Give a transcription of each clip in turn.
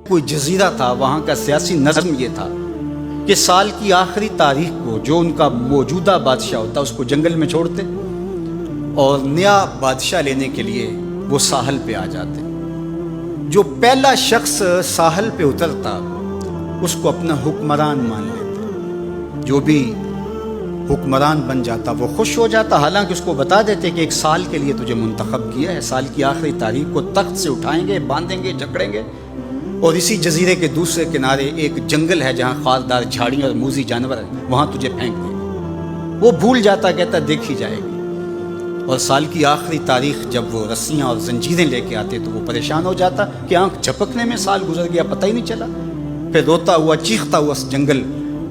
کوئی جزیرہ تھا، وہاں کا سیاسی نظم یہ تھا کہ سال کی آخری تاریخ کو جو ان کا موجودہ بادشاہ ہوتا اس کو جنگل میں چھوڑتے اور نیا بادشاہ لینے کے لیے وہ ساحل پہ آ جاتے۔ جو پہلا شخص ساحل پہ اترتا اس کو اپنا حکمران مان لیتا، جو بھی حکمران بن جاتا وہ خوش ہو جاتا، حالانکہ اس کو بتا دیتے کہ ایک سال کے لیے تجھے منتخب کیا ہے، سال کی آخری تاریخ کو تخت سے اٹھائیں گے، باندھیں گے، جکڑیں گے، اور اسی جزیرے کے دوسرے کنارے ایک جنگل ہے جہاں خاردار جھاڑیاں اور موذی جانور ہیں، وہاں تجھے پھینک دیں گے۔ وہ بھول جاتا، کہتا دیکھی جائے گی، اور سال کی آخری تاریخ جب وہ رسیاں اور زنجیریں لے کے آتے تو وہ پریشان ہو جاتا کہ آنکھ جھپکنے میں سال گزر گیا، پتہ ہی نہیں چلا۔ پھر روتا ہوا چیختا ہوا اس جنگل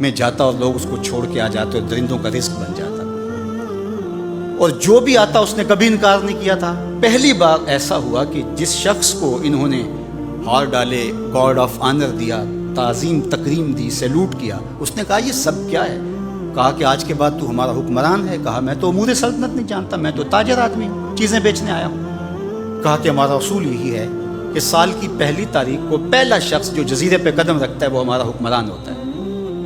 میں جاتا اور لوگ اس کو چھوڑ کے آ جاتے اور درندوں کا رزق بن جاتا، اور جو بھی آتا اس نے کبھی انکار نہیں کیا تھا۔ پہلی بار ایسا ہوا کہ جس شخص کو انہوں نے ہار ڈالے، گارڈ آف آنر دیا، تعظیم تکریم دی، سیلوٹ کیا، اس نے کہا یہ سب کیا ہے؟ کہا کہ آج کے بعد تو ہمارا حکمران ہے۔ کہا میں تو امور سلطنت نہیں جانتا، میں تو تاجر آدمی ہوں، چیزیں بیچنے آیا ہوں۔ کہا کہ ہمارا اصول یہی ہے کہ سال کی پہلی تاریخ کو پہلا شخص جو جزیرے پہ قدم رکھتا ہے وہ ہمارا حکمران ہوتا ہے۔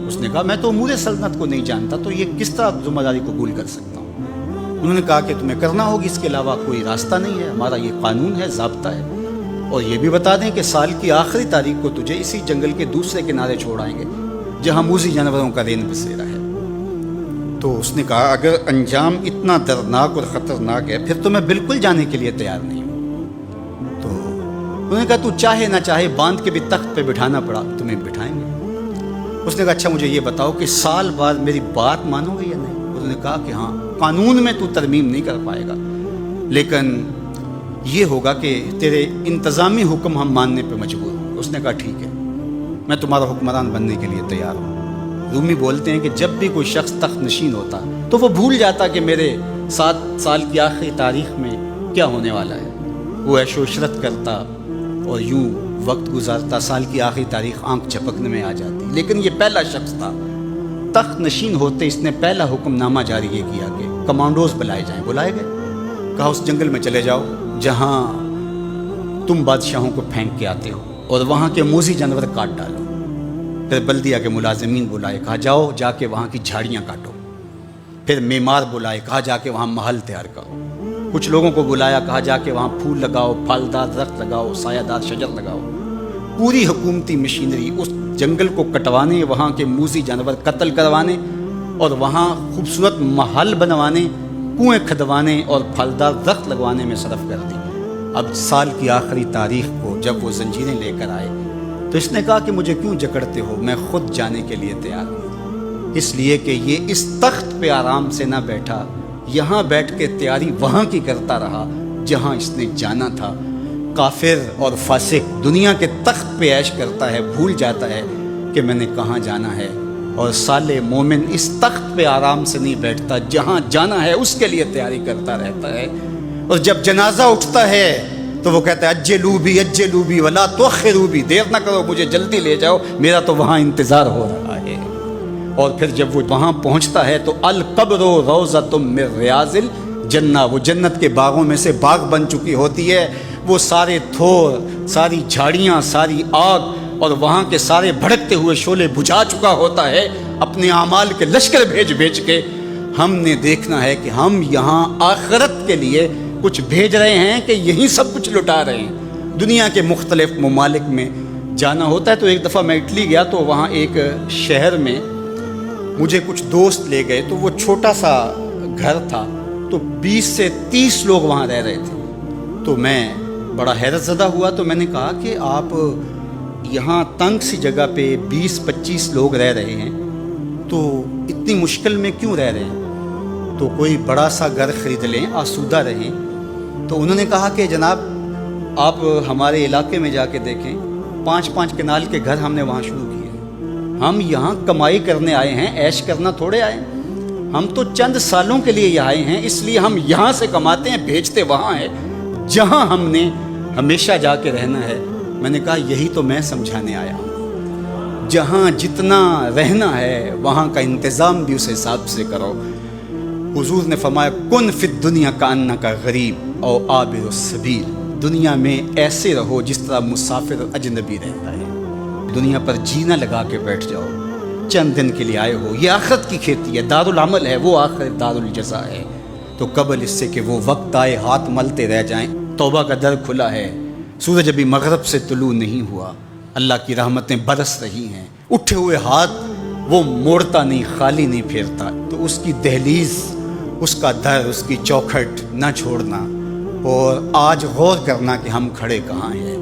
اس نے کہا میں تو امور سلطنت کو نہیں جانتا، تو یہ کس طرح ذمہ داری قبول کر سکتا ہوں؟ انہوں نے کہا کہ تمہیں کرنا ہوگی، اس کے علاوہ کوئی راستہ نہیں ہے، ہمارا یہ قانون ہے، ضابطہ ہے، اور یہ بھی بتا دیں کہ سال کی آخری تاریخ کو تجھے اسی جنگل کے دوسرے کنارے چھوڑ آئیں گے جہاں موذی جانوروں کا رین بسیرا ہے۔ تو اس نے کہا اگر انجام اتنا دردناک اور خطرناک ہے پھر تو میں بالکل جانے کے لیے تیار نہیں ہوں۔ تو انہوں نے کہا تو چاہے نہ چاہے باندھ کے بھی تخت پہ بٹھانا پڑا تمہیں بٹھائیں گے۔ اس نے کہا اچھا مجھے یہ بتاؤ کہ سال بعد میری بات مانو گے یا نہیں؟ انہوں نے کہا کہ ہاں، قانون میں تو ترمیم نہیں کر پائے گا، لیکن یہ ہوگا کہ تیرے انتظامی حکم ہم ماننے پہ مجبور ہوں۔ اس نے کہا ٹھیک ہے، میں تمہارا حکمران بننے کے لیے تیار ہوں۔ رومی بولتے ہیں کہ جب بھی کوئی شخص تخت نشین ہوتا تو وہ بھول جاتا کہ میرے 7 سال کی آخری تاریخ میں کیا ہونے والا ہے۔ وہ عیش و عشرت کرتا اور یوں وقت گزارتا، سال کی آخری تاریخ آنکھ جھپکنے میں آ جاتی۔ لیکن یہ پہلا شخص تھا، تخت نشین ہوتے اس نے پہلا حکم نامہ جاری یہ کیا کہ کمانڈوز بلائے جائیں۔ بلائے گئے، کہا اس جنگل میں چلے جاؤ جہاں تم بادشاہوں کو پھینک کے آتے ہو، اور وہاں کے موذی جانور کاٹ ڈالو۔ پھر بلدیہ کے ملازمین بلائے، کہا جاؤ جا کے وہاں کی جھاڑیاں کاٹو۔ پھر معمار بلائے، کہا جا کے وہاں محل تیار کرو۔ کچھ لوگوں کو بلایا، کہا جا کے وہاں پھول لگاؤ، پھلدار درخت لگاؤ، سایہ دار شجر لگاؤ۔ پوری حکومتی مشینری اس جنگل کو کٹوانے، وہاں کے موذی جانور قتل کروانے، اور وہاں خوبصورت محل بنوانے، کنویں کھدوانے اور پھلدار درخت لگوانے میں صرف کر دی۔ اب سال کی آخری تاریخ کو جب وہ زنجیریں لے کر آئے تو اس نے کہا کہ مجھے کیوں جکڑتے ہو، میں خود جانے کے لیے تیار ہوں، اس لیے کہ یہ اس تخت پہ آرام سے نہ بیٹھا، یہاں بیٹھ کے تیاری وہاں کی کرتا رہا جہاں اس نے جانا تھا۔ کافر اور فاسق دنیا کے تخت پہ عیش کرتا ہے، بھول جاتا ہے کہ میں نے کہاں جانا ہے، اور صالح مومن اس تخت پہ آرام سے نہیں بیٹھتا، جہاں جانا ہے اس کے لیے تیاری کرتا رہتا ہے۔ اور جب جنازہ اٹھتا ہے تو وہ کہتا ہے اجلوا بی ولا تؤخروا بی، دیر نہ کرو، مجھے جلدی لے جاؤ، میرا تو وہاں انتظار ہو رہا ہے۔ اور پھر جب وہ وہاں پہنچتا ہے تو القبر روضۃ من ریاض الجنہ، وہ جنت کے باغوں میں سے باغ بن چکی ہوتی ہے۔ وہ سارے تھور، ساری جھاڑیاں، ساری آگ اور وہاں کے سارے بھڑکتے ہوئے شعلے بجھا چکا ہوتا ہے، اپنے اعمال کے لشکر بھیج کے۔ ہم نے دیکھنا ہے کہ ہم یہاں آخرت کے لیے کچھ بھیج رہے ہیں کہ یہیں سب کچھ لٹا رہے ہیں۔ دنیا کے مختلف ممالک میں جانا ہوتا ہے۔ تو ایک دفعہ میں اٹلی گیا تو وہاں ایک شہر میں مجھے کچھ دوست لے گئے، تو وہ چھوٹا سا گھر تھا، تو 20 سے 30 لوگ وہاں رہ رہے تھے۔ تو میں بڑا حیرت زدہ ہوا، تو میں نے کہا کہ آپ یہاں تنگ سی جگہ پہ 20-25 لوگ رہ رہے ہیں تو اتنی مشکل میں کیوں رہ رہے ہیں؟ تو کوئی بڑا سا گھر خرید لیں، آسودہ رہیں۔ تو انہوں نے کہا کہ جناب آپ ہمارے علاقے میں جا کے دیکھیں، 5-5 کنال کے گھر ہم نے وہاں شروع کیے ہیں۔ ہم یہاں کمائی کرنے آئے ہیں، عیش کرنا تھوڑے آئے ہیں، ہم تو چند سالوں کے لیے یہاں آئے ہیں، اس لیے ہم یہاں سے کماتے ہیں، بھیجتے وہاں ہیں جہاں ہم نے ہمیشہ جا کے رہنا ہے۔ میں نے کہا یہی تو میں سمجھانے آیا ہوں، جہاں جتنا رہنا ہے وہاں کا انتظام بھی اس حساب سے کرو۔ حضور نے فرمایا کن فی الدنیا کانک غریب او عابر السبیل، دنیا میں ایسے رہو جس طرح مسافر اجنبی رہتا ہے۔ دنیا پر جینا لگا کے بیٹھ جاؤ، چند دن کے لیے آئے ہو، یہ آخرت کی کھیتی ہے، دارالعمل ہے، وہ آخرت دارالجزا ہے، تو قبل اس سے کہ وہ وقت آئے ہاتھ ملتے رہ جائیں، توبہ کا در کھلا ہے، سورج ابھی مغرب سے طلوع نہیں ہوا، اللہ کی رحمتیں برس رہی ہیں، اٹھے ہوئے ہاتھ وہ موڑتا نہیں، خالی نہیں پھیرتا، تو اس کی دہلیز، اس کا در، اس کی چوکھٹ نہ چھوڑنا، اور آج غور کرنا کہ ہم کھڑے کہاں ہیں۔